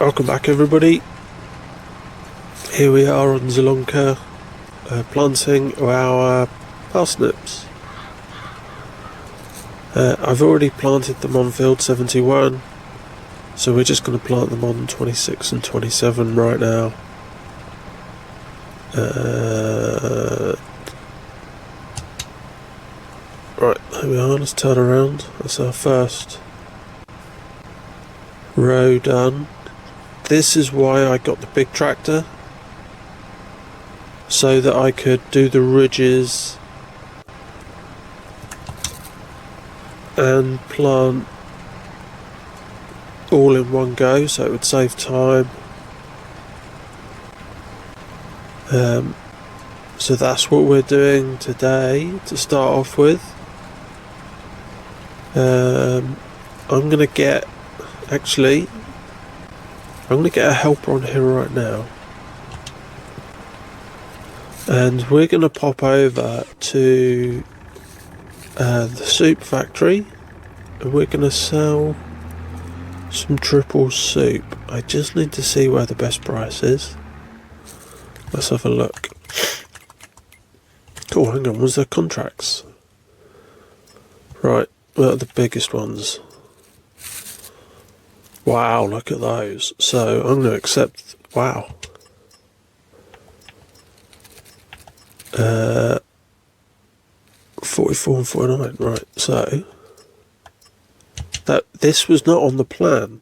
Welcome back, everybody. Here we are on Zielonka, planting our parsnips. I've already planted them on field 71, so we're just going to plant them on 26 and 27 right now. Right, there we are, let's turn around. That's our first row done. This is why I got the big tractor, so that I could do the ridges and plant all in one go, so it would save time. So that's what we're doing today to start off with. I'm going to get a helper on here right now, and we're going to pop over to the soup factory, and we're going to sell some triple soup. I just need to see where the best price is. Let's have a look. Oh, hang on, was there contracts? Right, what are the biggest ones? Wow, look at those. So I'm going to accept, wow. 44 and 49, right, so this was not on the plan.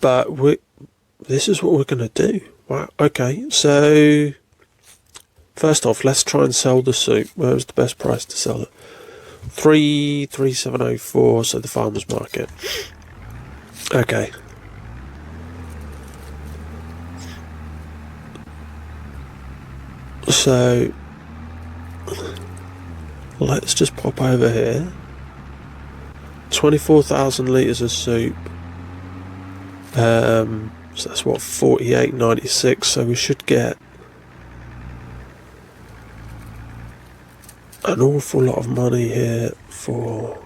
But this is what we're going to do. Wow, okay, so first off, let's try and sell the soup. Where was the best price to sell it? 33704, so the farmer's market. Okay. So let's just pop over here. 24,000 litres of soup. So that's what, 48.96. So we should get an awful lot of money here for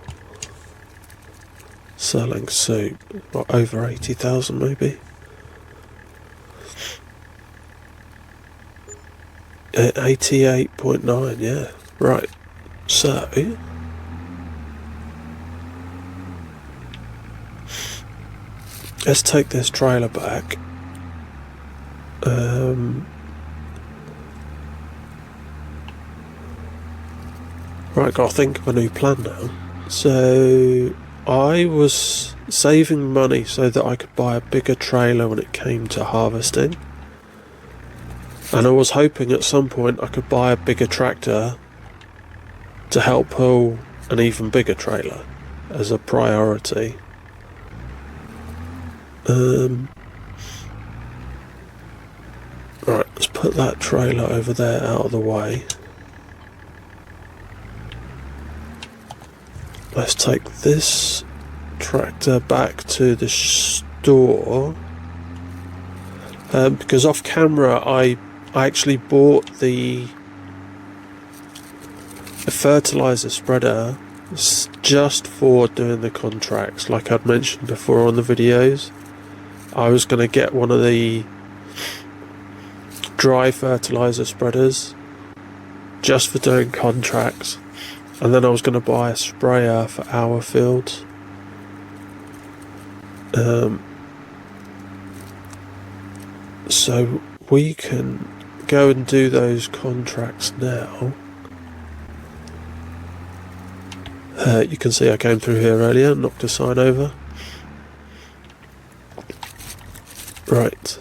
selling soup. What, over 80,000 maybe? 88.9, yeah. Right. So let's take this trailer back. Right, gotta think of a new plan now. So I was saving money so that I could buy a bigger trailer when it came to harvesting. And I was hoping at some point I could buy a bigger tractor to help pull an even bigger trailer as a priority. Right, let's put that trailer over there out of the way. Let's take this tractor back to the store, because off camera I actually bought the fertilizer spreader just for doing the contracts. Like I'd mentioned before on the videos, I was going to get one of the dry fertilizer spreaders just for doing contracts, and then I was going to buy a sprayer for our fields. So we can go and do those contracts now. You can see I came through here earlier, knocked a sign over. Right.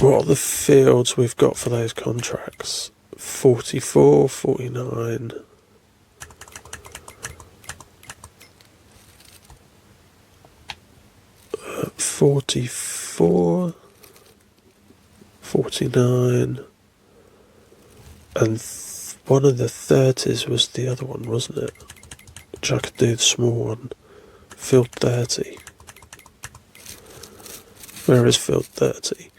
What are the fields we've got for those contracts? 44, 49. 44, 49, and one of the 30s was the other one, wasn't it? Which I could do the small one. Field 30. Where is field 30?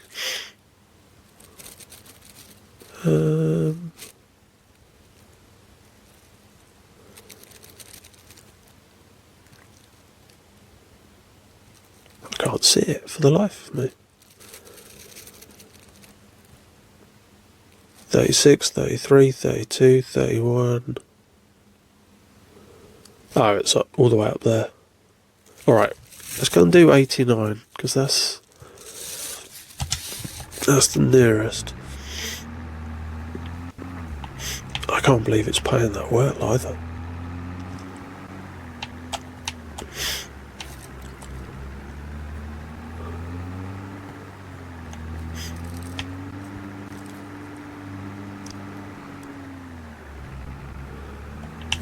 can't see it for the life of me. 36, 33, 32, 31. Oh, it's up, all the way up there. Alright, let's go and do 89, because that's the nearest. I can't believe it's paying that well either.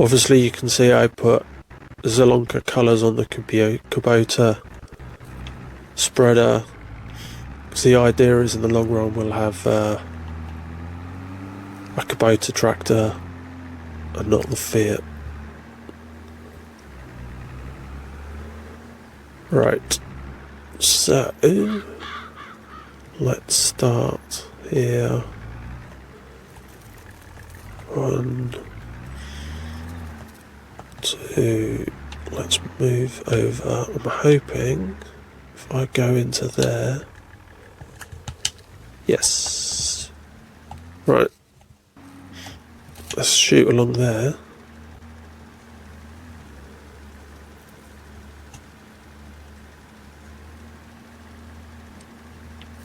Obviously you can see I put Zielonka colours on the Kubota spreader, because the idea is in the long run we'll have a Kubota tractor and not the Fiat. Right, so let's start here. 1, 2, let's move over. I'm hoping if I go into there, yes, right, let's shoot along there.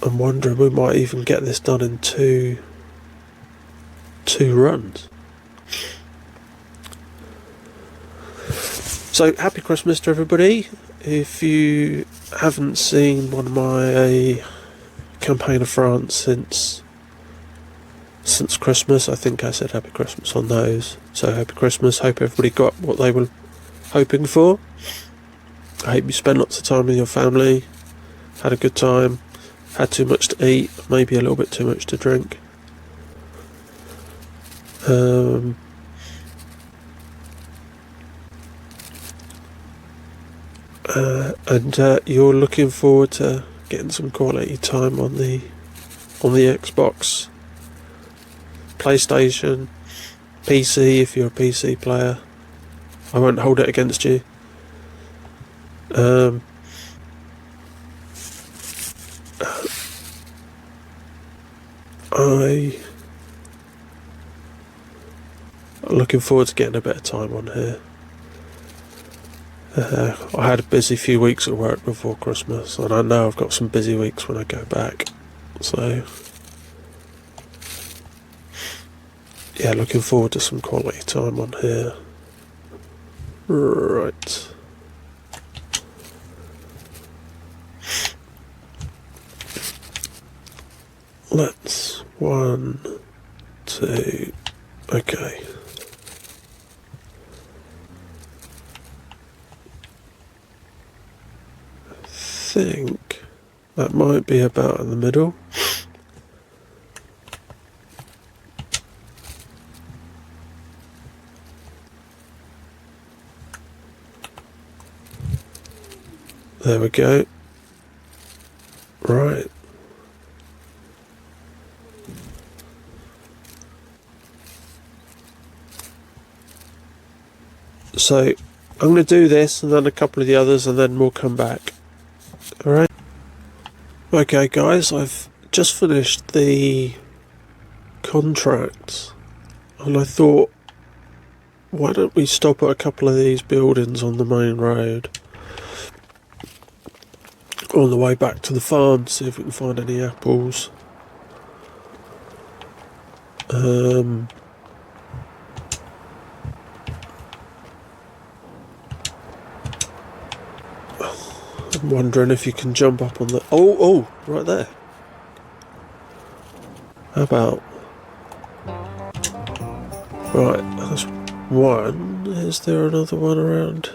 I'm wondering we might even get this done in two runs. So happy Christmas to everybody. If you haven't seen one of my campaign of France since Christmas, I think I said happy Christmas on those. So happy Christmas. Hope everybody got what they were hoping for. I hope you spent lots of time with your family, had a good time, had too much to eat, maybe a little bit too much to drink. And you're looking forward to getting some quality time on the Xbox, PlayStation, PC if you're a PC player. I won't hold it against you. I'm looking forward to getting a bit of time on here. I had a busy few weeks at work before Christmas, and I know I've got some busy weeks when I go back. So, yeah, looking forward to some quality time on here. Right. Let's 1, 2, okay. I think that might be about in the middle. There we go. Right. So I'm going to do this and then a couple of the others and then we'll come back. Alright. Okay guys, I've just finished the contract and I thought, why don't we stop at a couple of these buildings on the main road on the way back to the farm to see if we can find any apples. I'm wondering if you can jump up on the... Oh, right there. How about... Right, that's one. Is there another one around?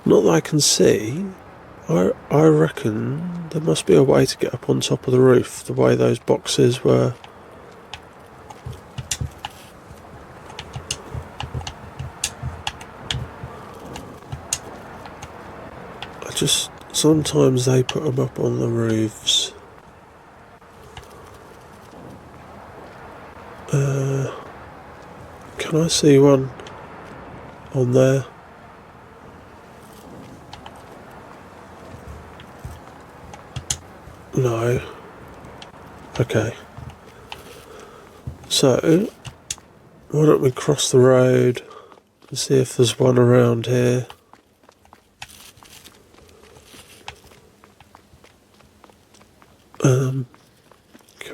Not that I can see. I reckon there must be a way to get up on top of the roof, the way those boxes were. Sometimes they put them up on the roofs. Can I see one on there? Okay. So, why don't we cross the road and see if there's one around here. Can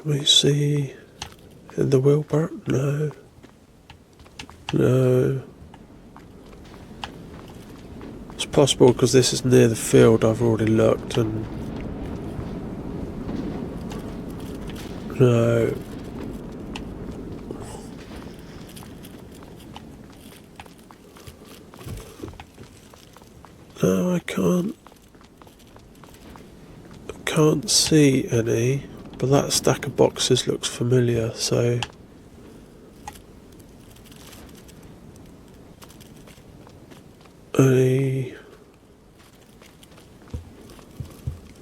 we see in the wheelbarrow? No. No. It's possible because this is near the field. I've already looked and... No. No, I can't see any, but that stack of boxes looks familiar, so...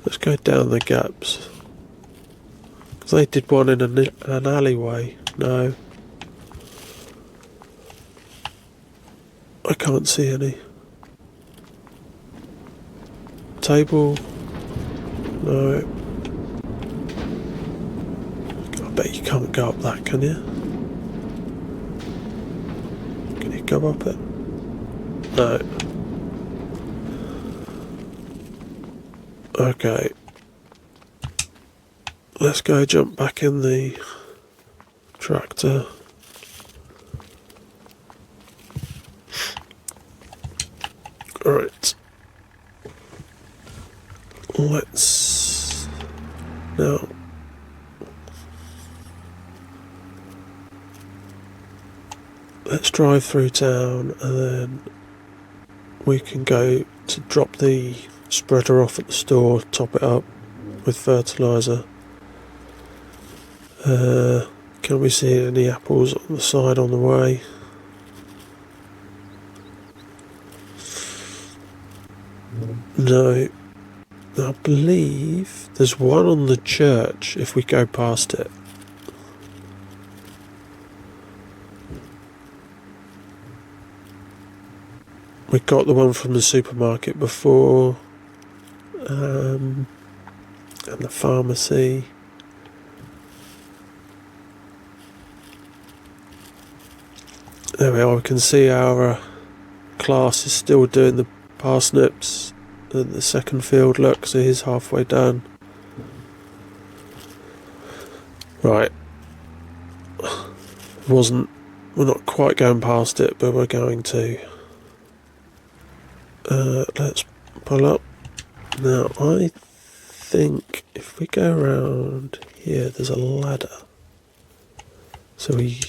Let's go down the gaps. Because they did one in an alleyway. No. I can't see any. Table. No. I bet you can't go up that, can you? Can you go up it? No. Okay. Let's go jump back in the tractor. Alright. Let's... Now... Let's drive through town and then we can go to drop the spreader off at the store, top it up with fertiliser. Can we see any apples on the side on the way? No. I believe there's one on the church if we go past it. We got the one from the supermarket before, and the pharmacy. There we are, we can see our class is still doing the parsnips in the second field. Look, so he's halfway done. Right. We're not quite going past it, but we're going to. Let's pull up. Now, I think if we go around here, there's a ladder. So we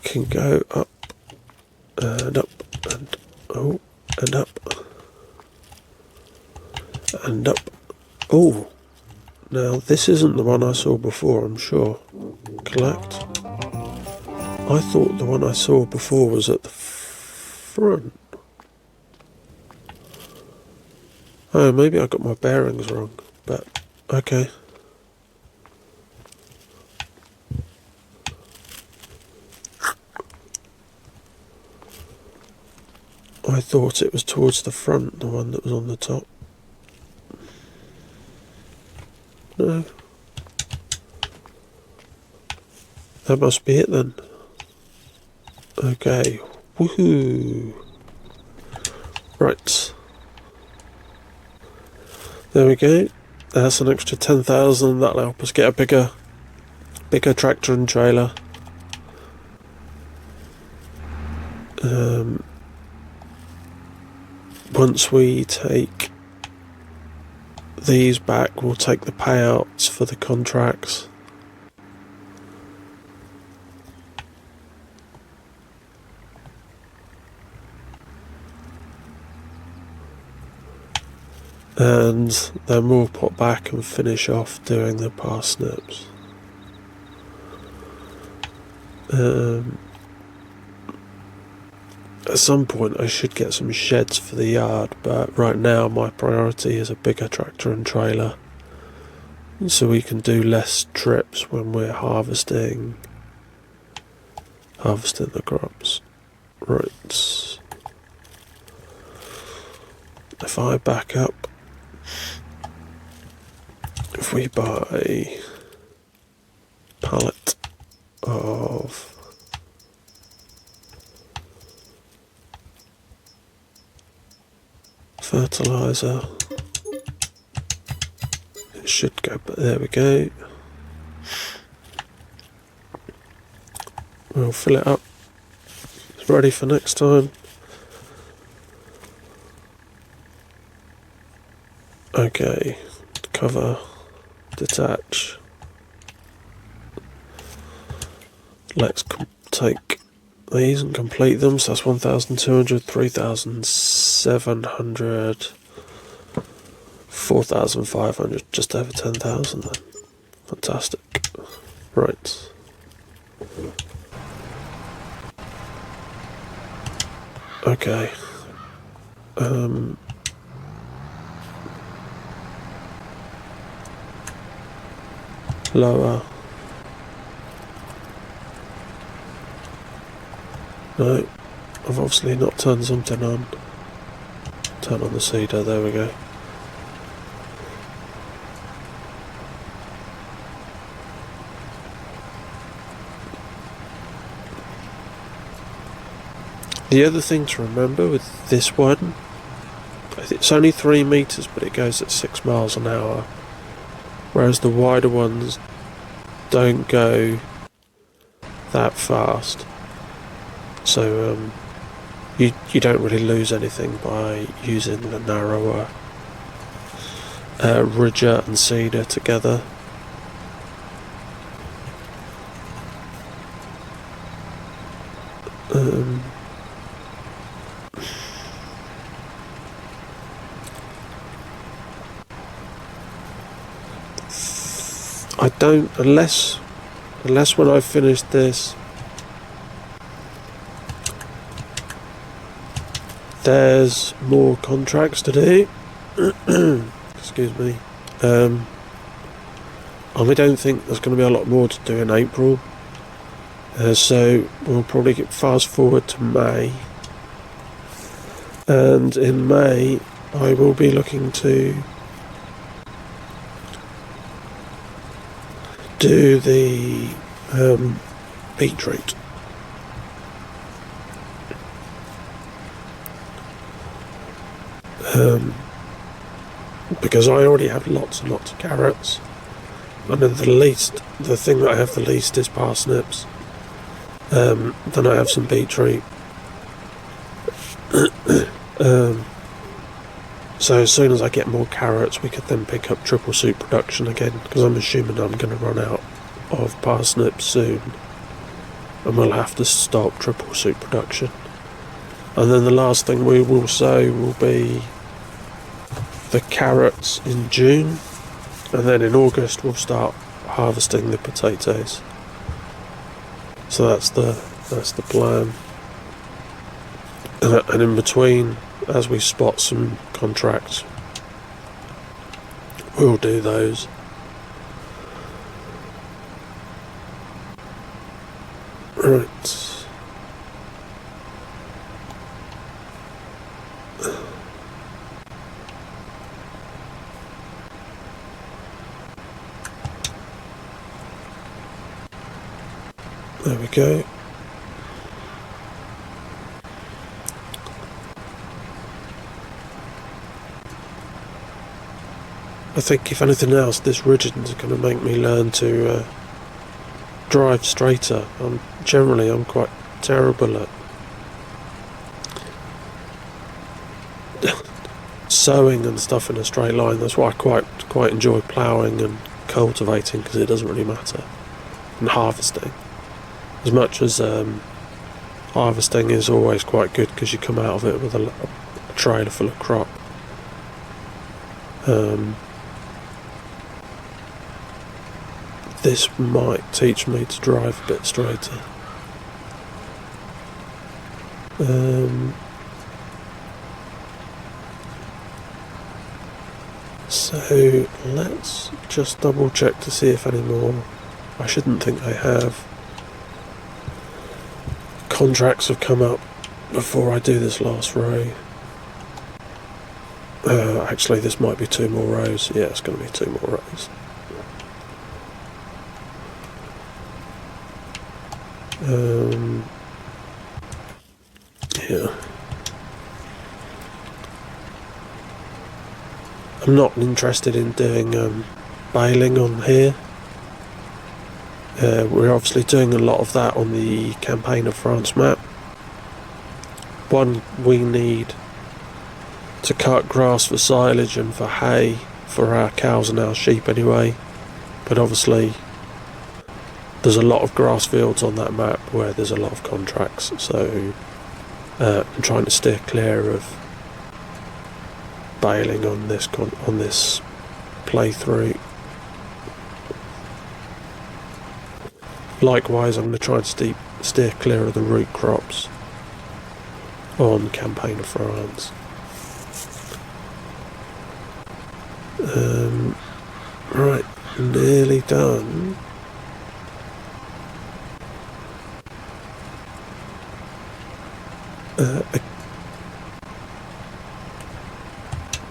can go up and up and oh and up and up. Oh, now this isn't the one I saw before, I'm sure. Collect. I thought the one I saw before was at the front. Oh, maybe I got my bearings wrong, but okay. I thought it was towards the front, the one that was on the top. No. That must be it then. Okay. Woohoo! Right. There we go. That's an extra 10,000. That'll help us get a bigger tractor and trailer. Once we take these back, we'll take the payouts for the contracts. And then we'll put back and finish off doing the parsnips. At some point I should get some sheds for the yard, but right now my priority is a bigger tractor and trailer, so we can do less trips when we're harvesting the crops. Right. If I back up, if we buy pallet of fertilizer, it should go, but there we go. We'll fill it up. It's ready for next time. Okay, cover, detach. Let's take these and complete them. So that's 1,200, 3,700, 4,500, just over 10,000 then. Fantastic. Right. Okay. Lower. No, I've obviously not turned something on. Turn on the seeder, there we go. The other thing to remember with this one, it's only 3 meters, but it goes at 6 miles an hour, whereas the wider ones don't go that fast. So you don't really lose anything by using the narrower ridger and seeder together. I don't, unless when I've finished this, there's more contracts to do. Excuse me. I don't think there's going to be a lot more to do in April. So we'll probably get fast forward to May. And in May, I will be looking to do the beetroot. Because I already have lots and lots of carrots. I mean, the thing that I have the least is parsnips. Then I have some beetroot. So as soon as I get more carrots, we could then pick up triple soup production again, because I'm assuming I'm going to run out of parsnips soon, and we'll have to stop triple soup production. And then the last thing we will sow will be the carrots in June, and then in August we'll start harvesting the potatoes. So that's the plan. And in between, as we spot some contracts, we'll do those. Right. There we go. I think if anything else, this rigid's going to make me learn to drive straighter. I'm quite terrible at sowing and stuff in a straight line. That's why I quite enjoy ploughing and cultivating, because it doesn't really matter. And harvesting, as much as harvesting is always quite good, because you come out of it with a trailer full of crop. This might teach me to drive a bit straighter. So let's just double check to see if any more. I shouldn't think they have. Contracts have come up before I do this last row. Actually, this might be 2 more rows. Yeah, it's going to be 2 more rows. Yeah. I'm not interested in doing baling on here. We're obviously doing a lot of that on the Campaign of France map. One, we need to cut grass for silage and for hay for our cows and our sheep anyway, but obviously there's a lot of grass fields on that map where there's a lot of contracts, so I'm trying to steer clear of baling on this playthrough. Likewise, I'm going to try and steer clear of the root crops on Campaign of France. Right, nearly done.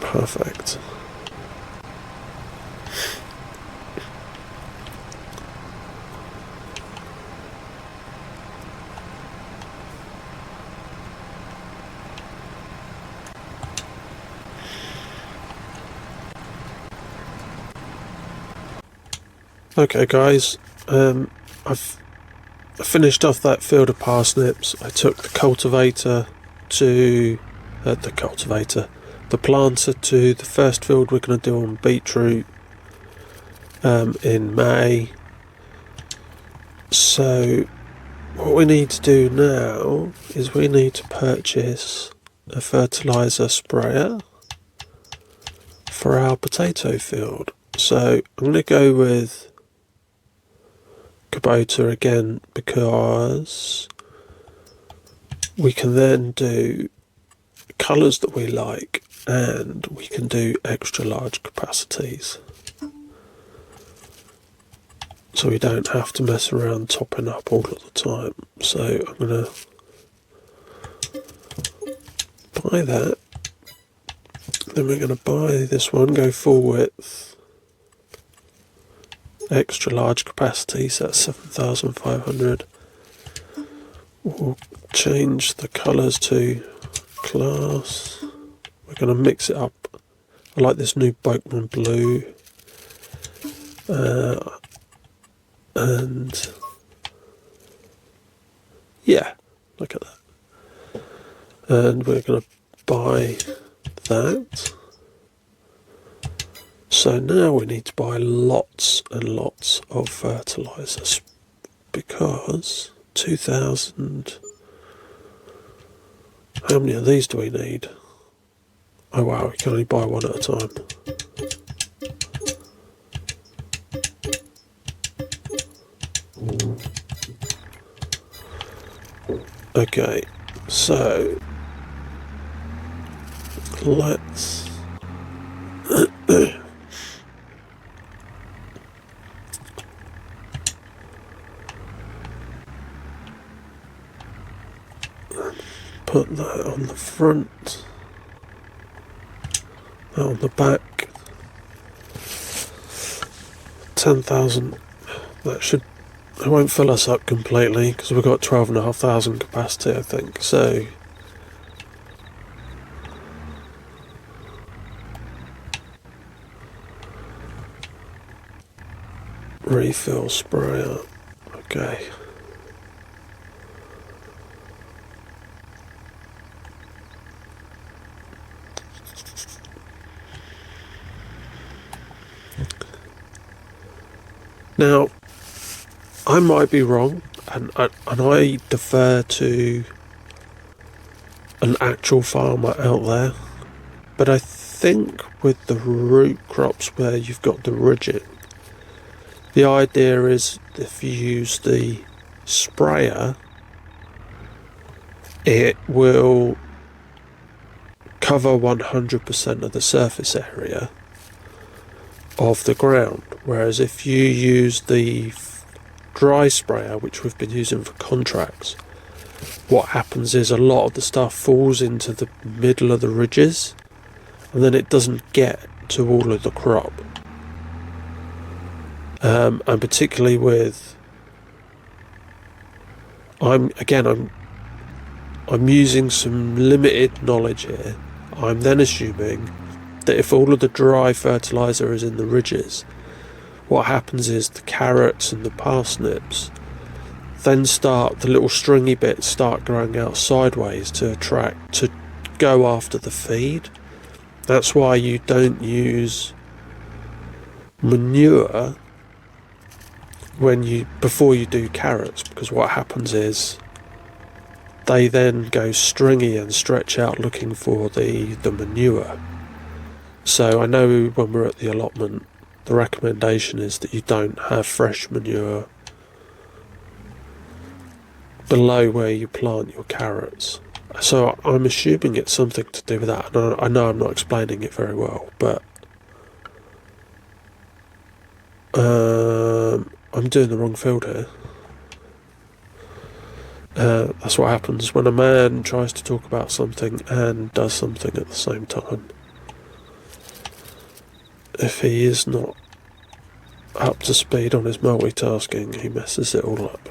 Perfect. Okay guys, I've finished off that field of parsnips. I took the cultivator to the planter to the first field we're going to do on beetroot in May. So what we need to do now is we need to purchase a fertilizer sprayer for our potato field. So I'm going to go with Kubota again because we can then do colours that we like and we can do extra large capacities, so we don't have to mess around topping up all of the time. So I'm going to buy that, then we're going to buy this one, go full width, extra large capacity, so that's 7,500. We'll change the colours to class. We're going to mix it up. I like this new Boatman blue, and yeah, look at that. And we're going to buy that. So now we need to buy lots and lots of fertilisers because 2,000. How many of these do we need? Oh wow, we can only buy one at a time. Okay, so let's put that on the front, that on the back. 10,000. That should. It won't fill us up completely because we've got 12,500 capacity, I think. So refill sprayer. Okay. Now, I might be wrong, and I defer to an actual farmer out there, but I think with the root crops where you've got the ridging, the idea is if you use the sprayer, it will cover 100% of the surface area of the ground, whereas if you use the dry sprayer, which we've been using for contracts, what happens is a lot of the stuff falls into the middle of the ridges and then it doesn't get to all of the crop. And particularly with I'm using some limited knowledge here. I'm then assuming that if all of the dry fertiliser is in the ridges, what happens is the carrots and the parsnips then the little stringy bits start growing out sideways to go after the feed. That's why you don't use manure before you do carrots, because what happens is they then go stringy and stretch out looking for the manure. So I know when we're at the allotment, the recommendation is that you don't have fresh manure below where you plant your carrots. So I'm assuming it's something to do with that. And I know I'm not explaining it very well, but I'm doing the wrong field here. That's what happens when a man tries to talk about something and does something at the same time. If he is not up to speed on his multitasking, he messes it all up.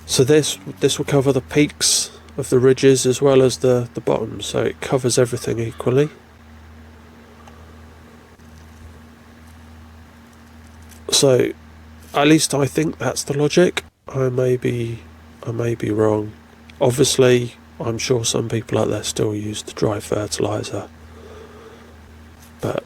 So this will cover the peaks of the ridges as well as the bottoms, so it covers everything equally. So at least I think that's the logic. I may be wrong. Obviously, I'm sure some people out there still use the dry fertiliser, but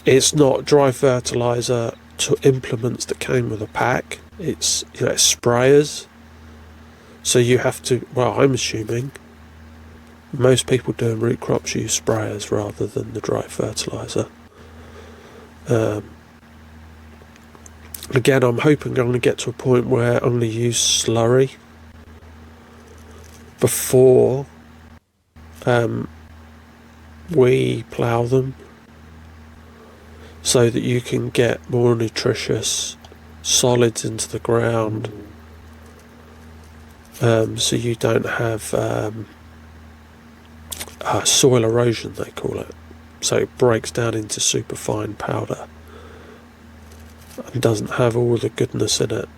it's not dry fertiliser to implements that came with a pack. It's it's sprayers. So you have to. Well, I'm assuming most people doing root crops use sprayers rather than the dry fertiliser. Again, I'm hoping I'm going to get to a point where I'm going to use slurry before we plough them, so that you can get more nutritious solids into the ground, so you don't have soil erosion, they call it. So it breaks down into superfine powder and doesn't have all the goodness in it.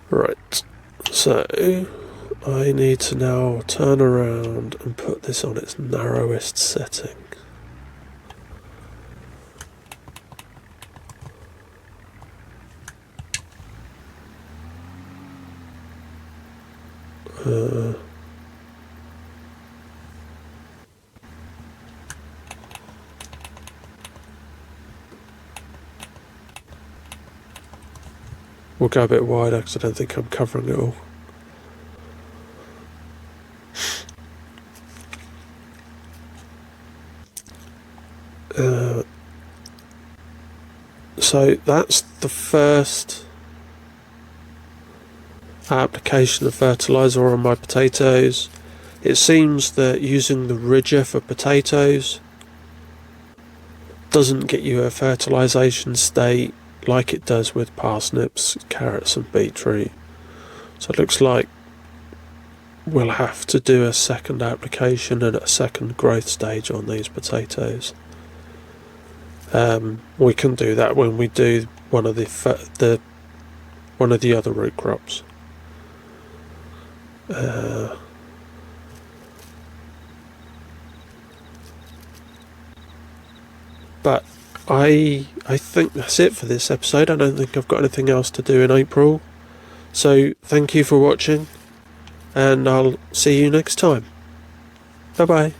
Right, so I need to now turn around and put this on its narrowest setting. We'll go a bit wider because I don't think I'm covering it all. So that's the first application of fertiliser on my potatoes. It seems that using the ridger for potatoes doesn't get you a fertilisation state like it does with parsnips, carrots and beetroot. So it looks like we'll have to do a second application and a second growth stage on these potatoes. We can do that when we do one of the other root crops. But I think that's it for this episode. I don't think I've got anything else to do in April. So thank you for watching, and I'll see you next time. Bye bye.